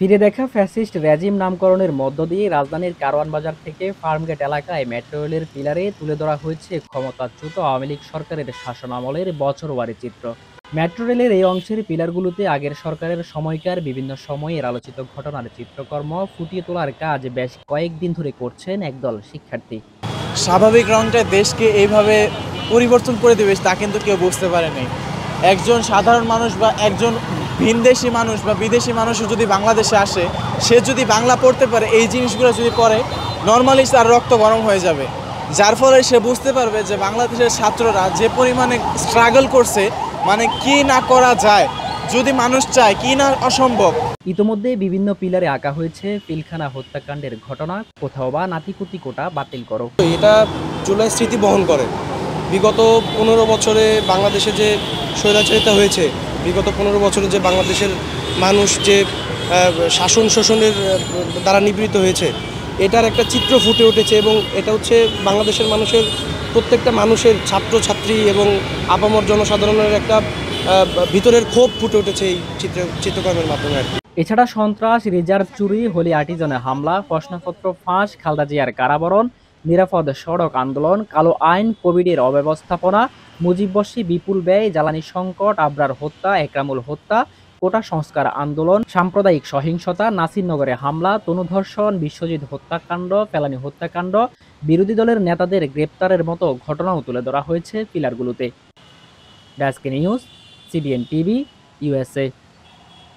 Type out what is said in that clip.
ফিরে দেখা fascist regime নামকরণের মধ্য দিয়ে রাজধানীর কারওয়ান বাজার থেকে ফার্মগেট এলাকায় মেট্রো রেলের পিলারে তুলে ধরা হয়েছে ক্ষমতাচ্যুত আওয়ামী লীগ সরকারের শাসনামলের বছরওয়ারি চিত্র। মেট্রো রেলের এই অংশের পিলারগুলোতে আগের সরকারের সময়কার বিভিন্ন সময়ের আলোচিত ঘটনার চিত্রকর্ম ফুটিয়ে তোলার কাজ বেশ কয়েকদিন ধরে করছেন একদল শিক্ষার্থী। স্বাভাবিক রংটা দেশকে এইভাবে পরিবর্তন করে দেবে তা কিন্তু কেউ বুঝতে পারেনি। একজন সাধারণ মানুষ বা একজন ভিনদেশি মানুষ বা বিদেশি মানুষও যদি বাংলাদেশে আসে, সে যদি বাংলা পড়তে পারে, এই জিনিসগুলো যদি পড়ে, নর্মালি তার রক্ত গরম হয়ে যাবে। যার ফলে সে বুঝতে পারবে যে বাংলাদেশের ছাত্ররা যে পরিমাণে স্ট্রাগল করছে, মানে কি না করা যায় যদি মানুষ চায়, কি না অসম্ভব। ইতোমধ্যে বিভিন্ন পিলারে আঁকা হয়েছে পিলখানা হত্যাকাণ্ডের ঘটনা, কোথাও বা নাতিপুতি কোটা বাতিল করো। এটা জুলাই স্মৃতি বহন করে। বিগত 15 বছরে বাংলাদেশে যে স্বৈরাচারিতা হয়েছে, বিগত 15 বছরে যে বাংলাদেশের মানুষ যে শাসন শোষণের দ্বারা নিপীড়িত হয়েছে, এটার একটা চিত্র ফুটে উঠেছে এবং এটা হচ্ছে বাংলাদেশের মানুষের প্রত্যেকটা মানুষের, ছাত্রছাত্রী এবং আপামর জনসাধারণের একটা ভিতরের ক্ষোভ ফুটে উঠেছে এই চিত্রকর্মের মাধ্যমে আর কি। এছাড়া সন্ত্রাস, রিজার্ভ চুরি, হোলি আর্টিজানে হামলা, প্রশ্নপত্র ফাঁস, খালেদা জিয়ার কারাবরণ, নিরাপদ সড়ক আন্দোলন, কালো আইন, কোভিডের অব্যবস্থাপনা, মুজিববর্ষী বিপুল ব্যয়, জ্বালানি সংকট, আবরার হত্যা, একরামুল হত্যা, কোটা সংস্কার আন্দোলন, সাম্প্রদায়িক সহিংসতা, নাসিরনগরে হামলা, তনুধর্ষণ, বিশ্বজিৎ হত্যাকাণ্ড, ফেলানী হত্যাকাণ্ড, বিরোধী দলের নেতাদের গ্রেপ্তারের মতো ঘটনাও তুলে ধরা হয়েছে পিলারগুলোতে। Desk news, CBN TV, USA.